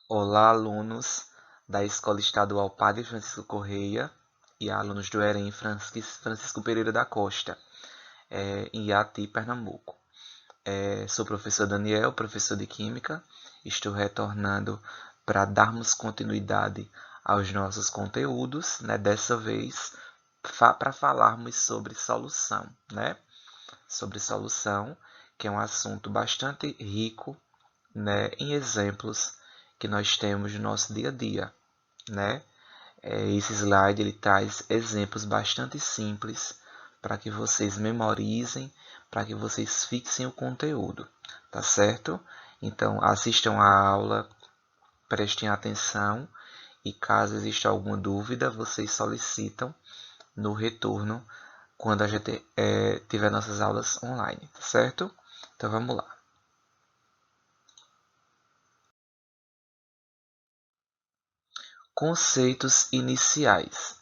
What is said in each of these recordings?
Olá, alunos da Escola Estadual Padre Francisco Correia e alunos do EREM Francisco Pereira da Costa, em Iati, Pernambuco. Sou o professor Daniel, professor de Química. Estou retornando para darmos continuidade aos nossos conteúdos, né? Dessa vez para falarmos sobre solução, né? Sobre solução, que é um assunto bastante rico, né, em exemplos que nós temos no nosso dia a dia, né? Esse slide ele traz exemplos bastante simples para que vocês memorizem, para que vocês fixem o conteúdo, tá certo? Então assistam a aula, prestem atenção e caso exista alguma dúvida, vocês solicitam no retorno quando a gente tiver nossas aulas online, tá certo? Então vamos lá. Conceitos iniciais.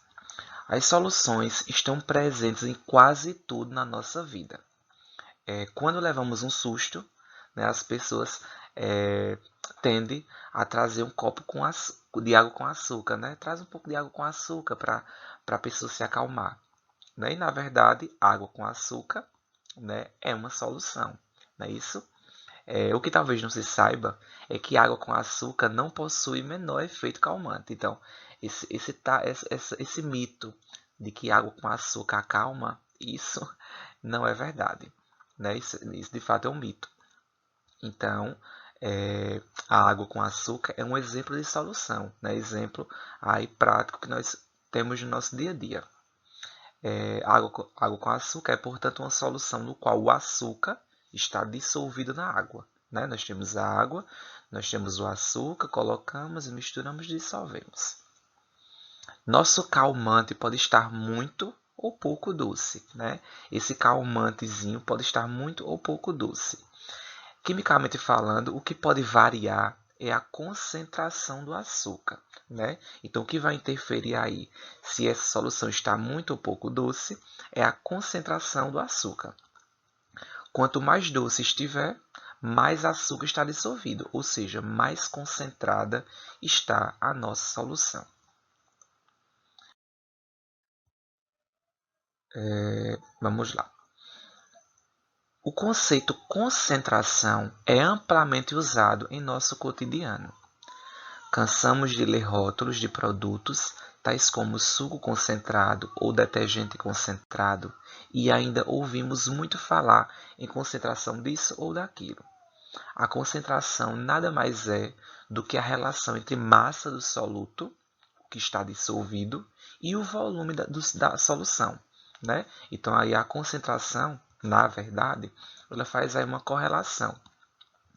As soluções estão presentes em quase tudo na nossa vida. Quando levamos um susto, né, as pessoas tendem a trazer um copo de água com açúcar, né? Traz um pouco de água com açúcar para a pessoa se acalmar. Né? E na verdade, água com açúcar, né, é uma solução, não é isso? O que talvez não se saiba é que água com açúcar não possui menor efeito calmante. Então, esse mito de que água com açúcar acalma, isso não é verdade. Né? Isso de fato é um mito. Então, a água com açúcar é um exemplo de solução, né? Exemplo aí prático que nós temos no nosso dia a dia. Água com açúcar é, portanto, uma solução no qual o açúcar está dissolvido na água. Né? Nós temos a água, nós temos o açúcar, colocamos e misturamos e dissolvemos. Nosso calmante pode estar muito ou pouco doce. Né? Esse calmantezinho pode estar muito ou pouco doce. Quimicamente falando, o que pode variar é a concentração do açúcar. Né? Então, o que vai interferir aí, se essa solução está muito ou pouco doce, é a concentração do açúcar. Quanto mais doce estiver, mais açúcar está dissolvido, ou seja, mais concentrada está a nossa solução. Vamos lá. O conceito concentração é amplamente usado em nosso cotidiano. Cansamos de ler rótulos de produtos, tais como suco concentrado ou detergente concentrado, e ainda ouvimos muito falar em concentração disso ou daquilo. A concentração nada mais é do que a relação entre massa do soluto, que está dissolvido, e o volume da solução. Né? Então, aí a concentração, na verdade, ela faz aí uma correlação,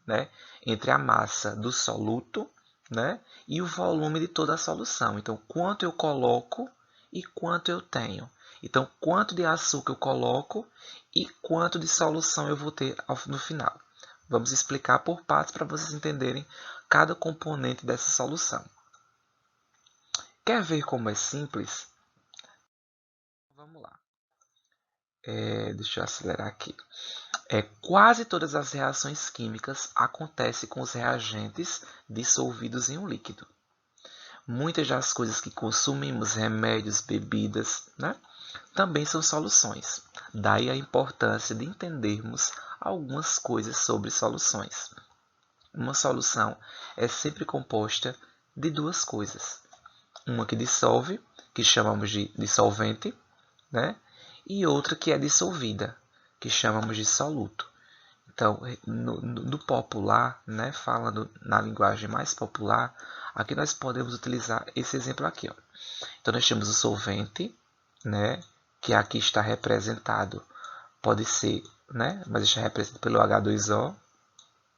né, entre a massa do soluto, né, e o volume de toda a solução. Então, quanto eu coloco e quanto eu tenho. Então, quanto de açúcar eu coloco e quanto de solução eu vou ter no final. Vamos explicar por partes para vocês entenderem cada componente dessa solução. Quer ver como é simples? Vamos lá. Deixa eu acelerar aqui. Quase todas as reações químicas acontecem com os reagentes dissolvidos em um líquido. Muitas das coisas que consumimos, remédios, bebidas, né, também são soluções. Daí a importância de entendermos algumas coisas sobre soluções. Uma solução é sempre composta de duas coisas. Uma que dissolve, que chamamos de dissolvente, né, e outra que é dissolvida, que chamamos de soluto. Então, no popular, né, falando na linguagem mais popular, aqui nós podemos utilizar esse exemplo aqui. Ó. Então, nós temos o solvente, né, que aqui está representado, pode ser, né, mas está representado pelo H2O,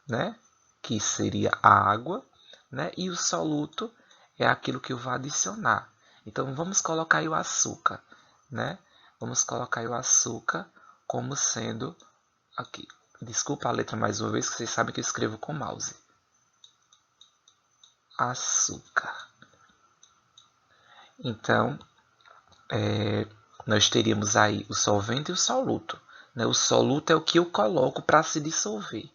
né, que seria a água, né, e o soluto é aquilo que eu vou adicionar. Então, vamos colocar aí o açúcar, né? Vamos colocar aí o açúcar como sendo aqui. Desculpa a letra mais uma vez, que vocês sabem que eu escrevo com mouse. Açúcar. Então, nós teríamos aí o solvente e o soluto. Né? O soluto é o que eu coloco para se dissolver.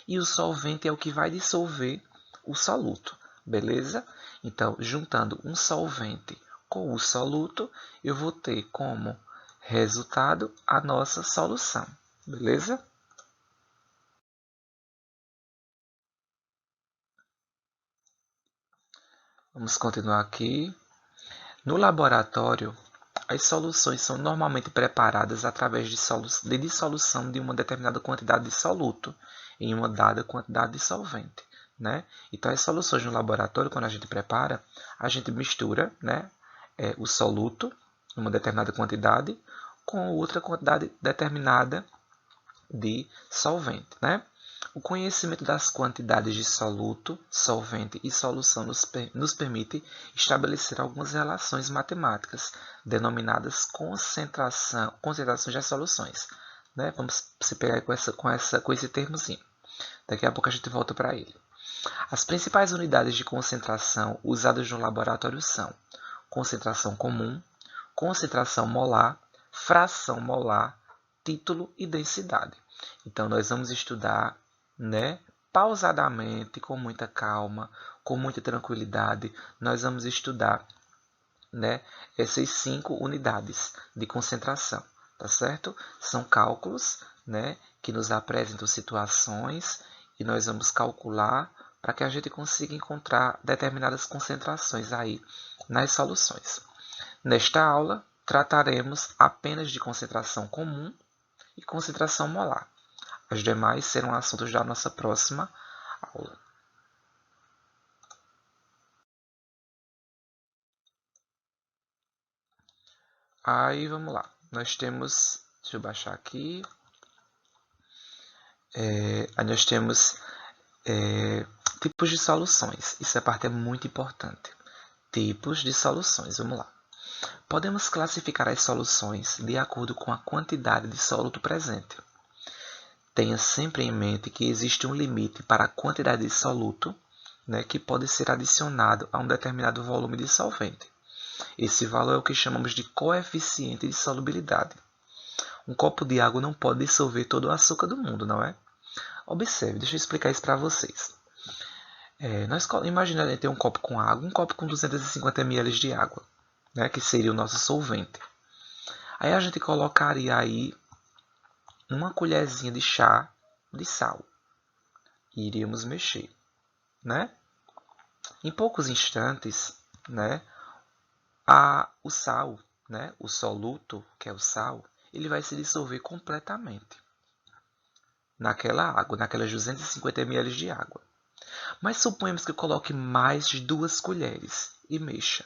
E o solvente é o que vai dissolver o soluto. beleza? Então, juntando um solvente com o soluto, eu vou ter como resultado a nossa solução, beleza? Vamos continuar aqui. No laboratório, as soluções são normalmente preparadas através de dissolução de uma determinada quantidade de soluto em uma dada quantidade de solvente. Né? Então, as soluções no laboratório, quando a gente prepara, a gente mistura, né, o soluto, uma determinada quantidade, com outra quantidade determinada de solvente. Né? O conhecimento das quantidades de soluto, solvente e solução nos permite estabelecer algumas relações matemáticas, denominadas concentrações das soluções. Né? Vamos se pegar com esse termozinho. Daqui a pouco a gente volta para ele. As principais unidades de concentração usadas no laboratório são concentração comum, concentração molar, fração molar, título e densidade. Então, nós vamos estudar, né, pausadamente, com muita calma, com muita tranquilidade, nós vamos estudar, né, essas 5 unidades de concentração, tá certo? São cálculos, né, que nos apresentam situações e nós vamos calcular para que a gente consiga encontrar determinadas concentrações aí nas soluções. Nesta aula, trataremos apenas de concentração comum e concentração molar. As demais serão assuntos da nossa próxima aula. Aí, vamos lá. Nós temos, deixa eu baixar aqui. Aí nós temos tipos de soluções. Essa parte é muito importante. Tipos de soluções, vamos lá. Podemos classificar as soluções de acordo com a quantidade de soluto presente. Tenha sempre em mente que existe um limite para a quantidade de soluto, né, que pode ser adicionado a um determinado volume de solvente. Esse valor é o que chamamos de coeficiente de solubilidade. Um copo de água não pode dissolver todo o açúcar do mundo, não é? Observe, deixa eu explicar isso para vocês. Imagina a gente ter um copo com água, um copo com 250 ml de água, né, que seria o nosso solvente. Aí a gente colocaria aí uma colherzinha de chá de sal. E iríamos mexer, né? Em poucos instantes, né, o sal, né, o soluto, que é o sal, ele vai se dissolver completamente naquela água, naquelas 250 ml de água. Mas suponhamos que eu coloque mais de 2 colheres e mexa.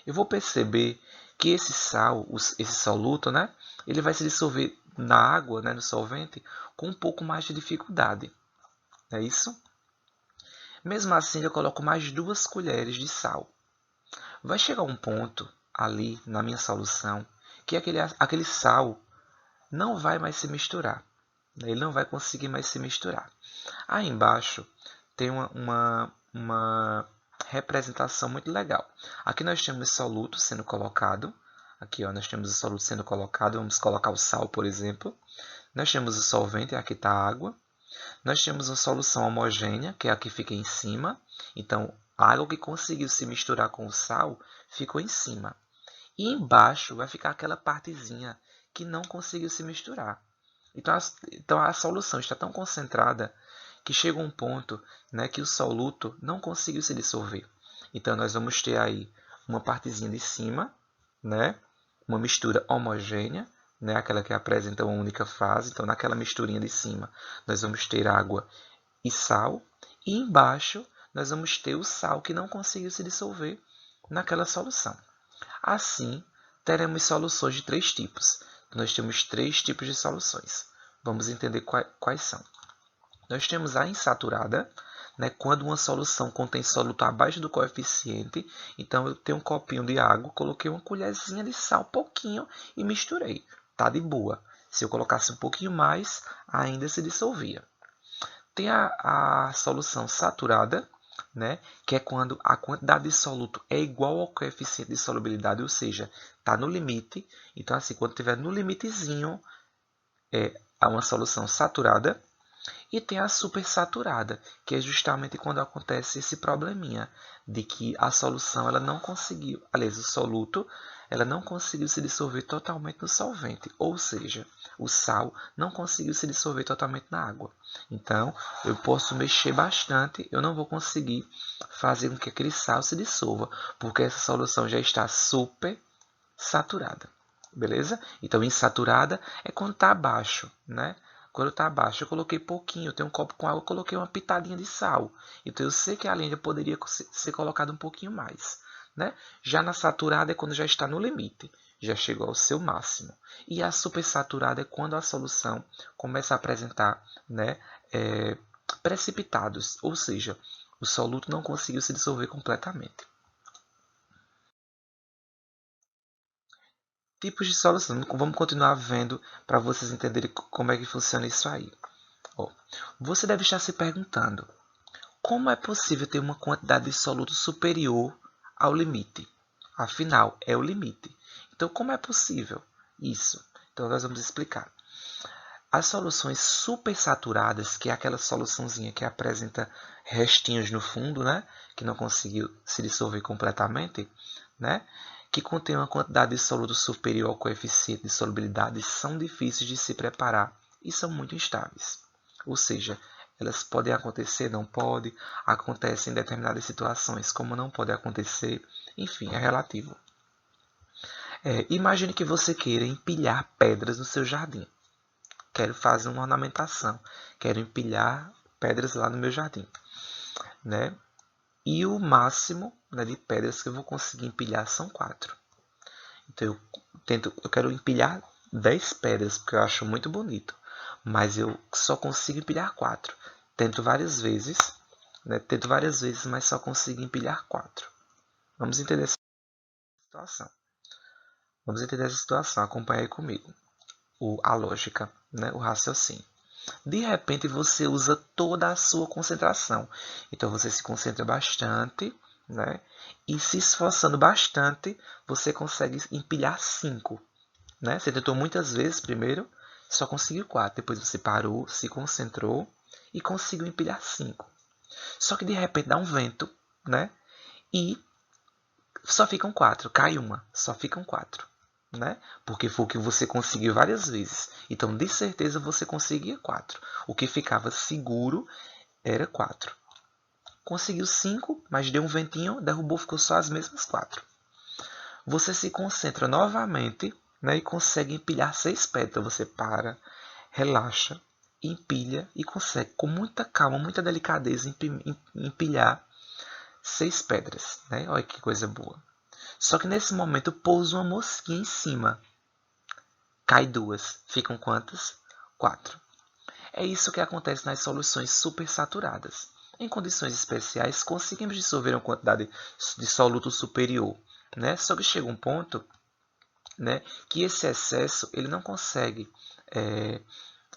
Eu vou perceber que esse sal, esse soluto, né, ele vai se dissolver na água, né, no solvente, com um pouco mais de dificuldade. É isso? Mesmo assim, eu coloco mais 2 colheres de sal. Vai chegar um ponto ali na minha solução que aquele sal não vai mais se misturar. Ele não vai conseguir mais se misturar. Aí embaixo tem uma representação muito legal. Aqui nós temos soluto sendo colocado. Aqui ó, nós temos o soluto sendo colocado. Vamos colocar o sal, por exemplo. Nós temos o solvente, aqui está a água. Nós temos uma solução homogênea, que é a que fica em cima. Então, a água que conseguiu se misturar com o sal ficou em cima. E embaixo vai ficar aquela partezinha que não conseguiu se misturar. Então a solução está tão concentrada que chega um ponto, né, que o soluto não conseguiu se dissolver. Então nós vamos ter aí uma partezinha de cima, né, uma mistura homogênea, né, aquela que apresenta uma única fase. Então naquela misturinha de cima nós vamos ter água e sal. E embaixo nós vamos ter o sal que não conseguiu se dissolver naquela solução. Assim, teremos soluções de 3 tipos. Nós temos 3 tipos de soluções. Vamos entender quais são. Nós temos a insaturada, né, quando uma solução contém soluto abaixo do coeficiente. Então, eu tenho um copinho de água, coloquei uma colherzinha de sal, pouquinho, e misturei. Tá de boa. Se eu colocasse um pouquinho mais, ainda se dissolvia. Tem a solução saturada, né, que é quando a quantidade de soluto é igual ao coeficiente de solubilidade, ou seja, está no limite. Então, assim, quando estiver no limitezinho, é uma solução saturada. E tem a supersaturada, que é justamente quando acontece esse probleminha de que a solução ela não conseguiu, aliás, o soluto, ela não conseguiu se dissolver totalmente no solvente, ou seja, o sal não conseguiu se dissolver totalmente na água. Então, eu posso mexer bastante, eu não vou conseguir fazer com que aquele sal se dissolva, porque essa solução já está super saturada. Beleza? Então, insaturada é quando está abaixo, né? Quando está abaixo, eu coloquei pouquinho. Eu tenho um copo com água, eu coloquei uma pitadinha de sal. Então, eu sei que a ainda poderia ser colocada um pouquinho mais. Né? Já na saturada é quando já está no limite. Já chegou ao seu máximo. E a supersaturada é quando a solução começa a apresentar, né, precipitados. Ou seja, o soluto não conseguiu se dissolver completamente. Tipos de solução. Vamos continuar vendo para vocês entenderem como é que funciona isso aí. Ó, você deve estar se perguntando, como é possível ter uma quantidade de soluto superior ao limite? Afinal, é o limite. Então, como é possível isso? Então, nós vamos explicar. As soluções supersaturadas, que é aquela soluçãozinha que apresenta restinhos no fundo, né? Que não conseguiu se dissolver completamente, né? Que contém uma quantidade de soluto superior ao coeficiente de solubilidade, são difíceis de se preparar e são muito instáveis. Ou seja, elas podem acontecer, não pode, acontecem em determinadas situações, como não pode acontecer, enfim, é relativo. Imagine que você queira empilhar pedras no seu jardim. Quero fazer uma ornamentação, quero empilhar pedras lá no meu jardim, né? E o máximo, né, de pedras que eu vou conseguir empilhar são 4. Então eu quero empilhar 10 pedras, porque eu acho muito bonito, mas eu só consigo empilhar 4. Tento várias vezes, né? Tento várias vezes, mas só consigo empilhar 4. Vamos entender essa situação. Vamos entender essa situação, acompanha aí comigo. A lógica, né? O raciocínio. De repente você usa toda a sua concentração. Então você se concentra bastante, né? E se esforçando bastante, você consegue empilhar 5. Né? Você tentou muitas vezes primeiro, só conseguiu 4. Depois você parou, se concentrou e conseguiu empilhar 5. Só que de repente dá um vento, né? E só ficam 4. Cai uma, só ficam 4. Né? Porque foi o que você conseguiu várias vezes. Então, de certeza, você conseguia 4. O que ficava seguro era 4. Conseguiu 5, mas deu um ventinho, derrubou, ficou só as mesmas 4. Você se concentra novamente, né, e consegue empilhar 6 pedras. Então, você para, relaxa, empilha e consegue, com muita calma, muita delicadeza, empilhar 6 pedras. Né? Olha que coisa boa. Só que nesse momento pousa uma mosquinha em cima. Cai 2. Ficam quantas? 4. É isso que acontece nas soluções supersaturadas. Em condições especiais, conseguimos dissolver uma quantidade de soluto superior, né? Só que chega um ponto, né, que esse excesso ele não consegue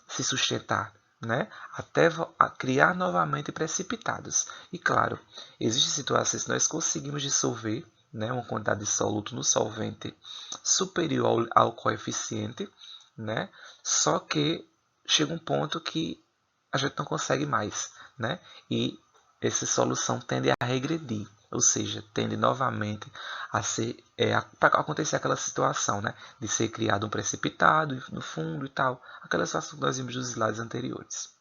se sustentar, né, até criar novamente precipitados. E claro, existem situações que nós conseguimos dissolver, né, uma quantidade de soluto no solvente superior ao coeficiente, né, só que chega um ponto que a gente não consegue mais, né, e essa solução tende a regredir, ou seja, tende novamente a ser para acontecer aquela situação, né, de ser criado um precipitado no fundo e tal, aquela situação que nós vimos nos slides anteriores.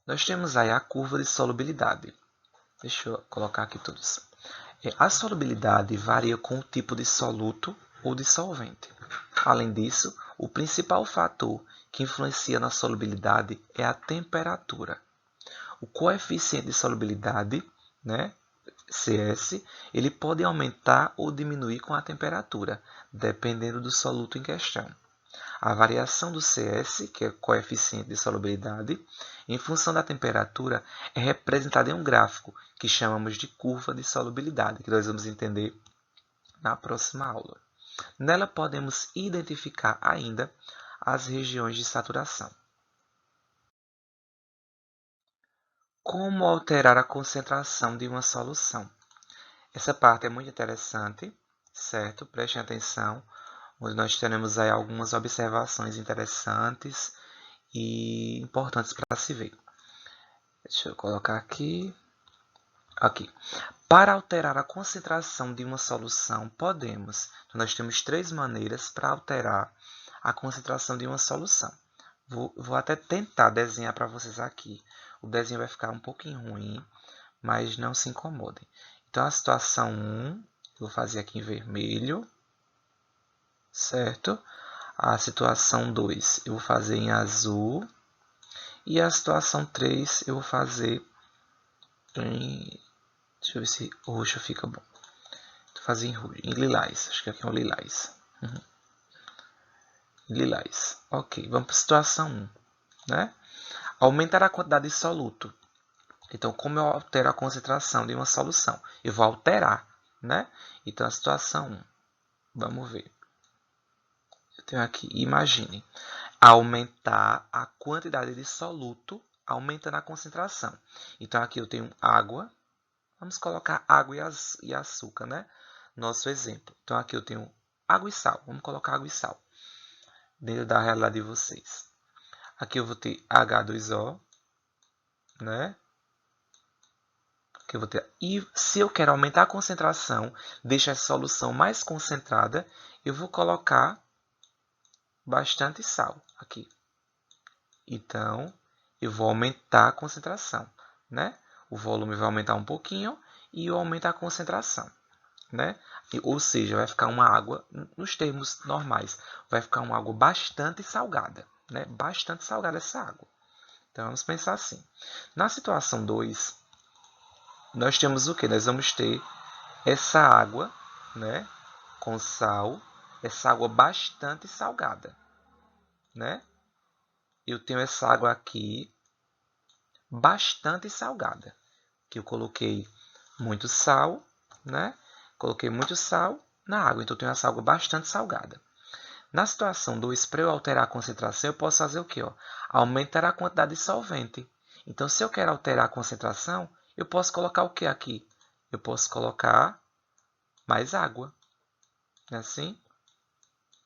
Nós temos aí a curva de solubilidade. Deixa eu colocar aqui todos. A solubilidade varia com o tipo de soluto ou de solvente. Além disso, o principal fator que influencia na solubilidade é a temperatura. O coeficiente de solubilidade, né, CS, ele pode aumentar ou diminuir com a temperatura, dependendo do soluto em questão. A variação do CS, que é o coeficiente de solubilidade, em função da temperatura, é representada em um gráfico que chamamos de curva de solubilidade, que nós vamos entender na próxima aula. Nela podemos identificar ainda as regiões de saturação. Como alterar a concentração de uma solução? Essa parte é muito interessante, certo? Prestem atenção. onde nós teremos aí algumas observações interessantes e importantes para se ver. Deixa eu colocar aqui. Aqui. Para alterar a concentração de uma solução, podemos. Então, nós temos 3 maneiras para alterar a concentração de uma solução. Vou até tentar desenhar para vocês aqui. O desenho vai ficar um pouquinho ruim, mas não se incomodem. Então, a situação 1, eu vou fazer aqui em vermelho, certo? A situação 2, eu vou fazer em azul. E a situação 3, eu vou fazer em... Deixa eu ver se o roxo fica bom. Vou fazer em lilás. Acho que aqui é um lilás. Lilás. Ok, vamos para a situação 1. Né? Aumentar a quantidade de soluto. Então, como eu altero a concentração de uma solução? Eu vou alterar. Né? Então, a situação 1. Vamos ver. Eu tenho aqui, imagine, aumentar a quantidade de soluto aumentando a concentração. Então, aqui eu tenho água. Vamos colocar água e açúcar, né? Nosso exemplo. Então, aqui eu tenho água e sal. Vamos colocar água e sal dentro da realidade de vocês. Aqui eu vou ter H2O, né? Aqui eu vou ter... E se eu quero aumentar a concentração, deixar essa solução mais concentrada, eu vou colocar bastante sal aqui. Então, eu vou aumentar a concentração, né? O volume vai aumentar um pouquinho e eu aumento a concentração, né? Ou seja, vai ficar uma água, nos termos normais, vai ficar uma água bastante salgada, né? Bastante salgada essa água. Então, vamos pensar assim. Na situação 2, nós temos o que? Nós vamos ter essa água, né? Com sal, essa água bastante salgada, né? Eu tenho essa água aqui bastante salgada, que eu coloquei muito sal, né? Coloquei muito sal na água, então eu tenho essa água bastante salgada. Na situação 2, para eu alterar a concentração, eu posso fazer o quê? Ó? Aumentar a quantidade de solvente. Então, se eu quero alterar a concentração, eu posso colocar o que aqui? Eu posso colocar mais água. Não é assim?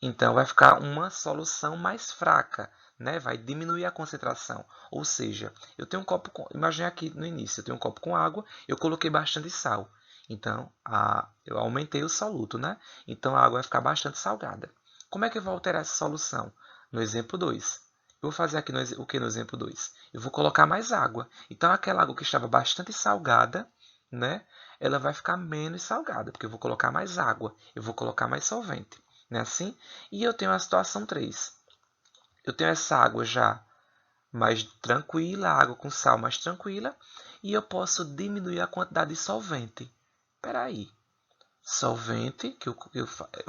Então, vai ficar uma solução mais fraca, né? Vai diminuir a concentração. Ou seja, eu tenho um copo com... Imagine aqui no início, eu tenho um copo com água, eu coloquei bastante sal. Então, eu aumentei o soluto, né? Então, a água vai ficar bastante salgada. Como é que eu vou alterar essa solução? No exemplo 2. Eu vou fazer aqui o que no exemplo 2? Eu vou colocar mais água. Então, aquela água que estava bastante salgada, né? Ela vai ficar menos salgada, porque eu vou colocar mais água, eu vou colocar mais solvente. Não é assim? E eu tenho a situação 3. Eu tenho essa água já mais tranquila, água com sal mais tranquila, e eu posso diminuir a quantidade de solvente. Espera aí. Solvente, que eu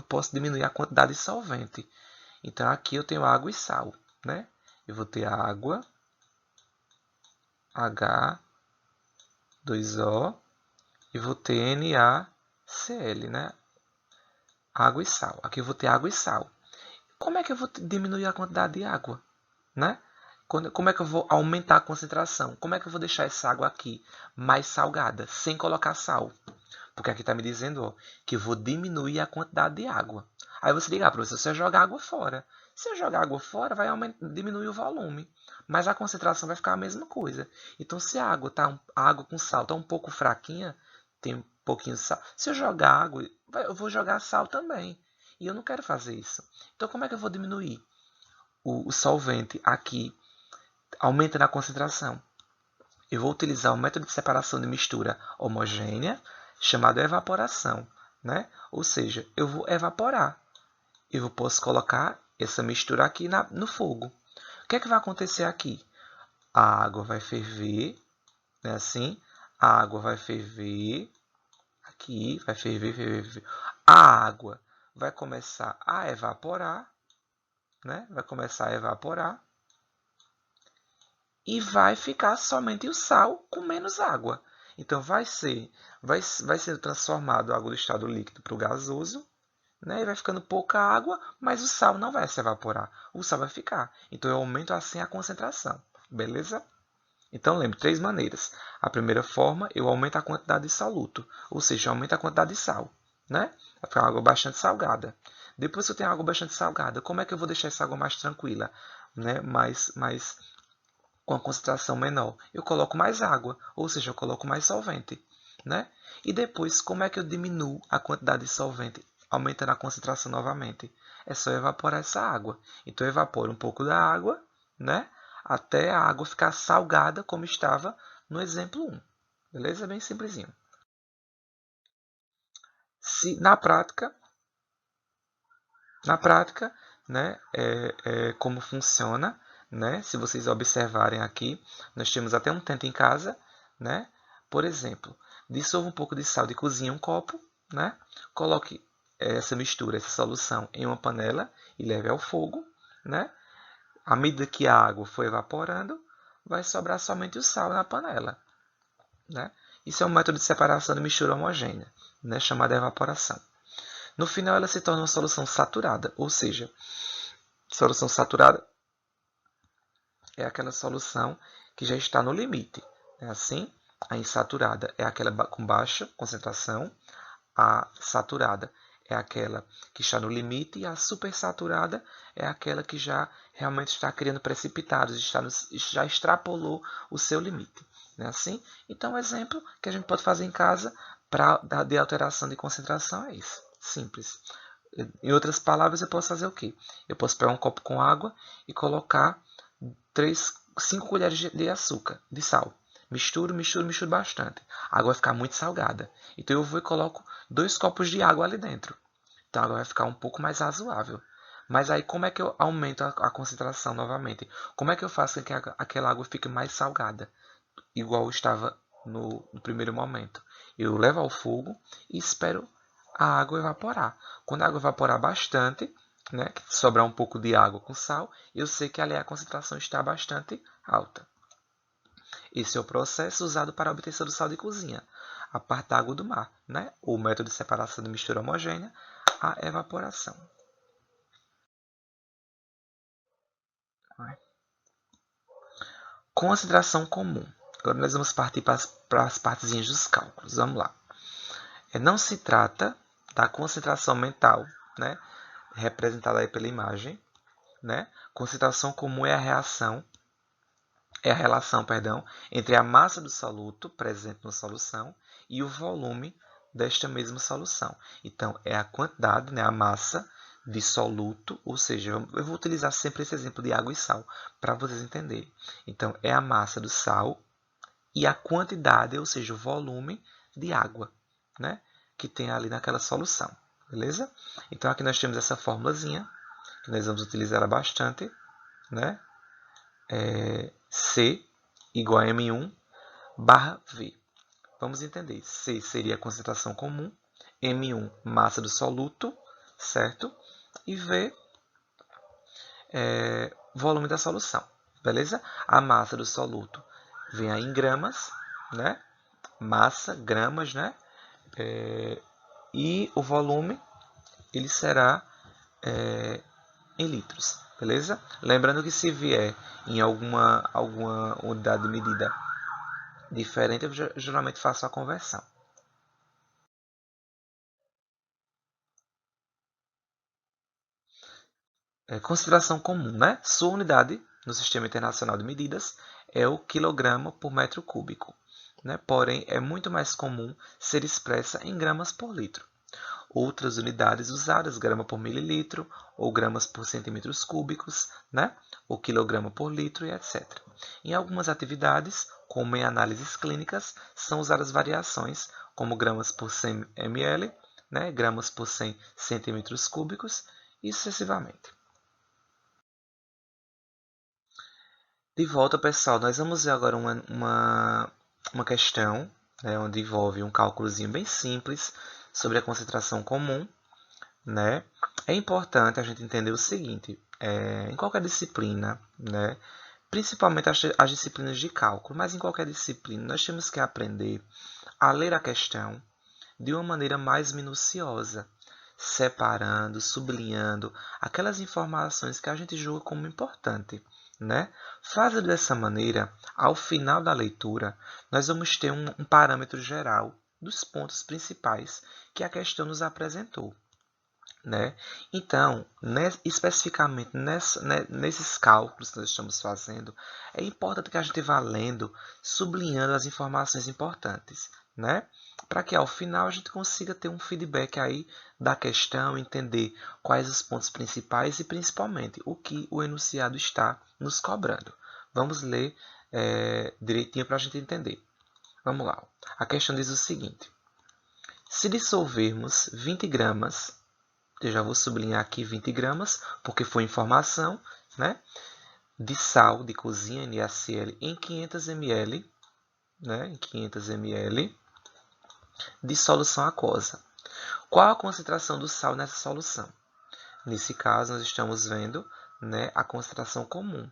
posso diminuir a quantidade de solvente. Então, aqui eu tenho água e sal, né? Eu vou ter água, H2O, e vou ter NaCl, né? Água e sal. Aqui eu vou ter água e sal. Como é que eu vou diminuir a quantidade de água, né? Como é que eu vou aumentar a concentração? Como é que eu vou deixar essa água aqui mais salgada, sem colocar sal? Porque aqui está me dizendo ó, que eu vou diminuir a quantidade de água. Aí você diga, professor, se eu jogar água fora. Se eu jogar água fora, vai diminuir o volume. Mas a concentração vai ficar a mesma coisa. Então, se a água com sal está um pouco fraquinha, tem um pouquinho de sal. Se eu jogar água, eu vou jogar sal também. E eu não quero fazer isso. Então, como é que eu vou diminuir o solvente aqui, aumentando a concentração? Eu vou utilizar o método de separação de mistura homogênea, chamado evaporação, né? Ou seja, eu vou evaporar. Eu posso colocar essa mistura aqui no fogo. O que é que vai acontecer aqui? A água vai ferver, né? Assim, a água vai ferver, aqui vai ferver, ferver. A água vai começar a evaporar, né? Vai começar a evaporar e vai ficar somente o sal com menos água. Então, vai ser transformado a água do estado líquido para o gasoso, né? E vai ficando pouca água, mas o sal não vai se evaporar. O sal vai ficar. Então, eu aumento assim a concentração. Beleza? Então, lembre, 3 maneiras. A primeira forma, eu aumento a quantidade de soluto, ou seja, eu aumento a quantidade de sal, né? Vai ficar uma água bastante salgada. Depois que eu tenho água bastante salgada, como é que eu vou deixar essa água mais tranquila, né? mais com a concentração menor? Eu coloco mais água, ou seja, eu coloco mais solvente, né? E depois, como é que eu diminuo a quantidade de solvente, aumentando a concentração novamente? É só evaporar essa água. Então, eu evaporo um pouco da água, né? Até a água ficar salgada, como estava no exemplo 1. Beleza? Bem simplesinho. Se, na prática, né, como funciona, né? Se vocês observarem aqui, nós temos até um tento em casa, né? Por exemplo, dissolva um pouco de sal de cozinha em um copo, né? Coloque essa mistura, essa solução em uma panela e leve ao fogo, né? À medida que a água for evaporando, vai sobrar somente o sal na panela, né? Isso é um método de separação de mistura homogênea, né? Chamada evaporação. No final, ela se torna uma solução saturada, ou seja, solução saturada é aquela solução que já está no limite. É assim, a insaturada é aquela com baixa concentração, a saturada é aquela que está no limite e a supersaturada é aquela que já realmente está criando precipitados, já extrapolou o seu limite. Não é assim? Então, um exemplo que a gente pode fazer em casa de alteração de concentração é isso. Simples. Em outras palavras, eu posso fazer o quê? Eu posso pegar um copo com água e colocar 5 colheres de açúcar, de sal. Misturo, misturo, misturo bastante. A água vai ficar muito salgada. Então eu vou e coloco 2 copos de água ali dentro. Então a água vai ficar um pouco mais razoável. Mas aí como é que eu aumento a concentração novamente? Como é que eu faço com que aquela água fique mais salgada? Igual estava no primeiro momento. Eu levo ao fogo e espero a água evaporar. Quando a água evaporar bastante, né, sobrar um pouco de água com sal, eu sei que ali a concentração está bastante alta. Esse é o processo usado para a obtenção do sal de cozinha, a parte da água do mar, né? O método de separação de mistura homogênea, a evaporação. Concentração comum. Agora nós vamos partir para as partezinhas dos cálculos. Vamos lá. Não se trata da concentração mental, né? Representada aí pela imagem, né? Concentração comum é a relação, entre a massa do soluto presente na solução e o volume desta mesma solução. Então, é a quantidade, né, a massa de soluto, ou seja, eu vou utilizar sempre esse exemplo de água e sal para vocês entenderem. Então, é a massa do sal e a quantidade, ou seja, o volume de água, né, que tem ali naquela solução. Beleza? Então, aqui nós temos essa formulazinha, que nós vamos utilizar ela bastante, né? C igual a M1 barra V. Vamos entender. C seria a concentração comum, M1 massa do soluto, certo? E V volume da solução, beleza? A massa do soluto vem aí em gramas, né? Massa, gramas, né? E o volume ele será em litros, beleza? Lembrando que se vier em alguma unidade de medida diferente, eu geralmente faço a conversão. Consideração comum, né? Sua unidade no Sistema Internacional de Medidas é o quilograma por metro cúbico, né? Porém, é muito mais comum ser expressa em gramas por litro. Outras unidades usadas, grama por mililitro, ou gramas por centímetros cúbicos, né? Ou quilograma por litro e etc. Em algumas atividades, como em análises clínicas, são usadas variações, como gramas por 100 ml, né? Gramas por 100 centímetros cúbicos, e sucessivamente. De volta, pessoal, nós vamos ver agora uma questão, né, onde envolve um cálculozinho bem simples sobre a concentração comum, né? É importante a gente entender o seguinte, em qualquer disciplina, né, principalmente as disciplinas de cálculo, mas em qualquer disciplina nós temos que aprender a ler a questão de uma maneira mais minuciosa, separando, sublinhando aquelas informações que a gente julga como importante, né? Fazendo dessa maneira, ao final da leitura, nós vamos ter um parâmetro geral dos pontos principais que a questão nos apresentou. né? Então, especificamente nesses cálculos que nós estamos fazendo, é importante que a gente vá lendo, sublinhando as informações importantes, né? Para que ao final a gente consiga ter um feedback aí da questão, entender quais os pontos principais e principalmente o que o enunciado está nos cobrando. Vamos ler direitinho para a gente entender. Vamos lá. A questão diz o seguinte: se dissolvermos 20 gramas, eu já vou sublinhar aqui 20 gramas, porque foi informação, né? De sal de cozinha NaCl em 500 ml, né? Em 500 ml de solução aquosa. Qual a concentração do sal nessa solução? Nesse caso, nós estamos vendo, né, a concentração comum.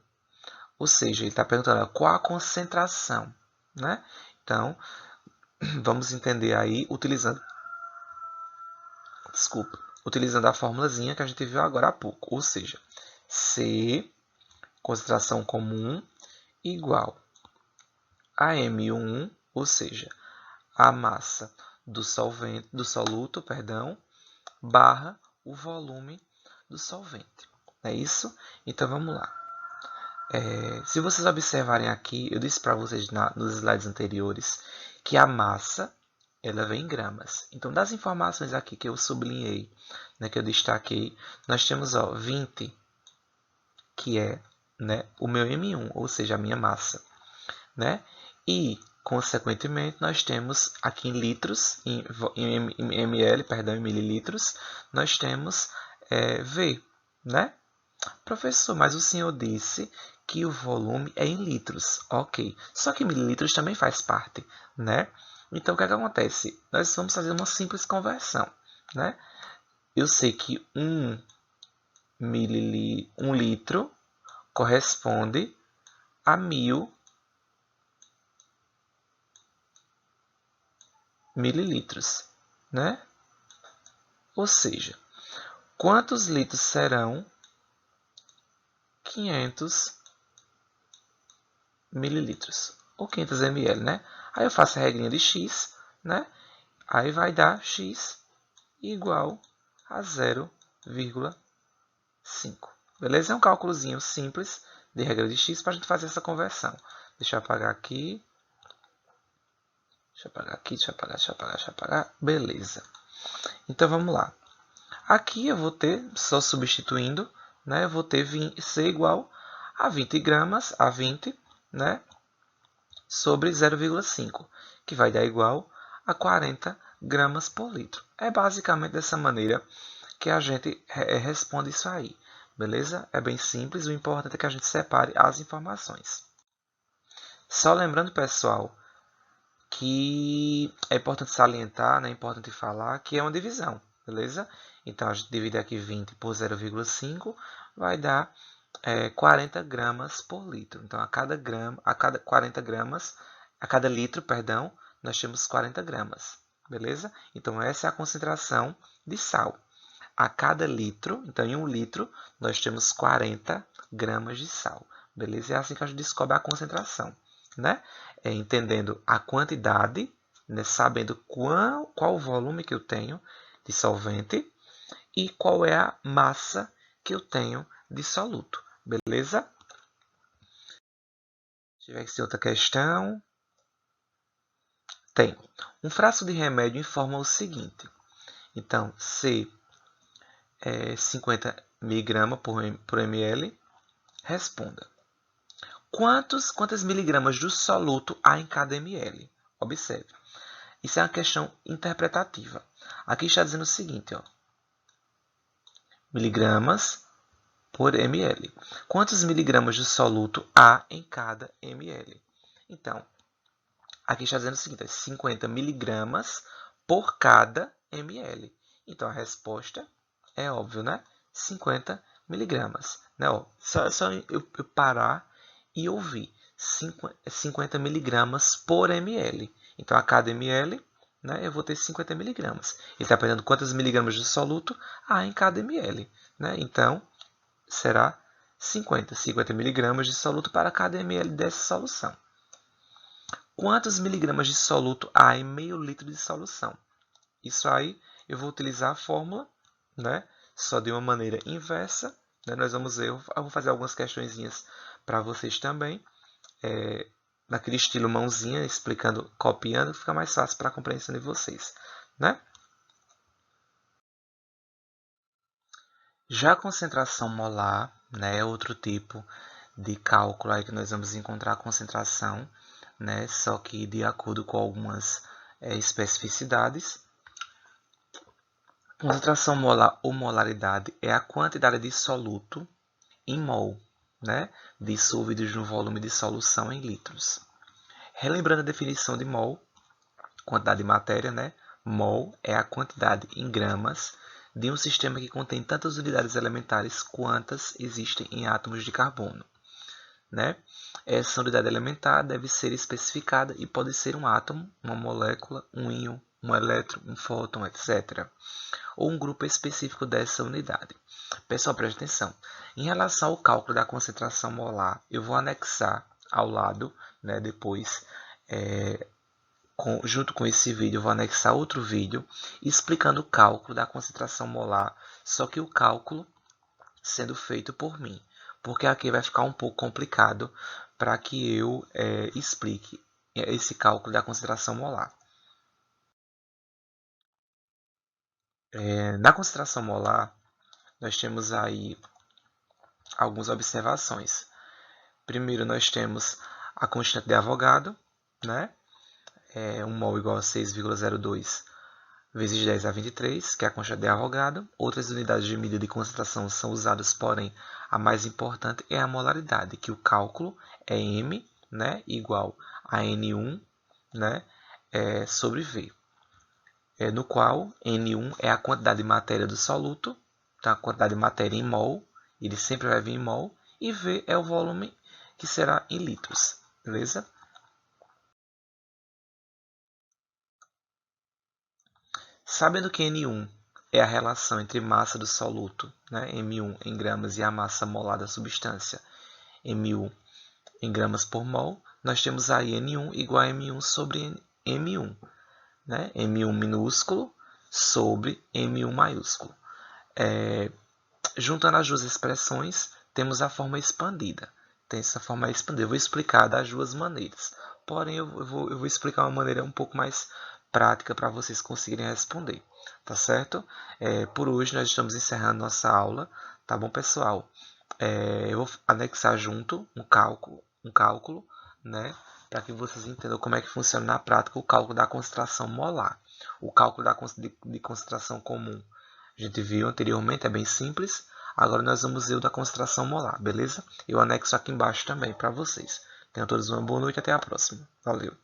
Ou seja, ele está perguntando qual a concentração, né? Então, vamos entender aí utilizando a formulazinha que a gente viu agora há pouco. Ou seja, C, concentração comum, igual a M1, ou seja, a massa do soluto, barra o volume do solvente. É isso? Então, vamos lá. Se vocês observarem aqui, eu disse para vocês nos slides anteriores que a massa ela vem em gramas. Então, das informações aqui que eu sublinhei, né, que eu destaquei, nós temos 20, que é, né, o meu M1, ou seja, a minha massa. Né? E, consequentemente, nós temos aqui em litros, em mililitros, nós temos V. Né? Professor, mas o senhor disse que o volume é em litros. Ok. Só que mililitros também faz parte, né? Então, o que acontece? Nós vamos fazer uma simples conversão, né? Eu sei que um litro corresponde a 1000 mililitros, né? Ou seja, quantos litros serão 500 mililitros? Ou 500 ml, né? Aí eu faço a regrinha de x, né? Aí vai dar x igual a 0,5. Beleza? É um cálculozinho simples de regra de x para a gente fazer essa conversão. Deixa eu apagar aqui. Deixa eu apagar. Beleza. Então, vamos lá. Aqui eu vou ter, só substituindo, né? Eu vou ter C igual a 20 gramas, a 20, né? Sobre 0,5, que vai dar igual a 40 gramas por litro. É basicamente dessa maneira que a gente responde isso aí. Beleza? É bem simples, o importante é que a gente separe as informações. Só lembrando, pessoal, que é importante salientar, né, é importante falar que é uma divisão, beleza? Então, a gente divide aqui 20 por 0,5, vai dar 40 gramas por litro. Então, a cada 40 gramas, a cada litro, perdão, nós temos 40 gramas, beleza? Então, essa é a concentração de sal. A cada litro, então em 1 litro, nós temos 40 gramas de sal, beleza? É assim que a gente descobre a concentração, né? Entendendo a quantidade, né? Sabendo qual o volume que eu tenho de solvente e qual é a massa que eu tenho de soluto, beleza? Deixa eu ver se tem outra questão. Tem. Um frasco de remédio informa o seguinte. Então, C é 50 mg por ml. Responda. Quantas miligramas do soluto há em cada ml? Observe. Isso é uma questão interpretativa. Aqui está dizendo o seguinte, ó. Miligramas por ml. Quantos miligramas de soluto há em cada ml? Então, aqui está dizendo o seguinte, 50 miligramas por cada ml. Então, a resposta é óbvio, né? 50 miligramas. Né? Ó, só eu parar e ouvir. 50 miligramas por ml. Então, a cada ml, né, eu vou ter 50 miligramas. Ele está perguntando quantos miligramas de soluto há em cada ml. Né? Então, será 50 miligramas de soluto para cada ml dessa solução. Quantos miligramas de soluto há em meio litro de solução? Isso aí eu vou utilizar a fórmula, né? só de uma maneira inversa, né? Nós vamos ver, eu vou fazer algumas questõezinhas para vocês também, naquele estilo mãozinha, explicando, copiando, fica mais fácil para a compreensão de vocês, né? Já a concentração molar, né, é outro tipo de cálculo aí que nós vamos encontrar a concentração, né, só que de acordo com algumas especificidades. Concentração molar ou molaridade é a quantidade de soluto em mol, né, dissolvidos no volume de solução em litros. Relembrando a definição de mol, quantidade de matéria, né, mol é a quantidade em gramas de um sistema que contém tantas unidades elementares quantas existem em átomos de carbono, né? Essa unidade elementar deve ser especificada e pode ser um átomo, uma molécula, um íon, um elétron, um fóton, etc. Ou um grupo específico dessa unidade. Pessoal, preste atenção. Em relação ao cálculo da concentração molar, eu vou anexar ao lado, né, depois, junto com esse vídeo, eu vou anexar outro vídeo explicando o cálculo da concentração molar, só que o cálculo sendo feito por mim, porque aqui vai ficar um pouco complicado para que eu explique esse cálculo da concentração molar. Na concentração molar, nós temos aí algumas observações. Primeiro, nós temos a constante de Avogadro, né? 1 mol igual a 6,02 vezes 10 a 23, que é a constante de Avogadro. Outras unidades de medida de concentração são usadas, porém a mais importante é a molaridade, que o cálculo é M, né, igual a N1, né, sobre V, no qual N1 é a quantidade de matéria do soluto, tá, a quantidade de matéria em mol, ele sempre vai vir em mol, e V é o volume, que será em litros, beleza? Sabendo que N1 é a relação entre massa do soluto, né, M1 em gramas, e a massa molar da substância, M1 em gramas por mol, nós temos aí N1 igual a M1 sobre M1, né, M1 minúsculo sobre M1 maiúsculo. Juntando as duas expressões, temos a forma expandida. Tem essa forma expandida. Eu vou explicar das duas maneiras. Porém, eu vou explicar uma maneira um pouco mais prática para vocês conseguirem responder. Tá certo? Por hoje, nós estamos encerrando nossa aula. Tá bom, pessoal? Eu vou anexar junto um cálculo, né? Para que vocês entendam como é que funciona na prática o cálculo da concentração molar. O cálculo de concentração comum a gente viu anteriormente, é bem simples. Agora nós vamos ver o da concentração molar, beleza? Eu anexo aqui embaixo também para vocês. Tenham todos uma boa noite e até a próxima. Valeu!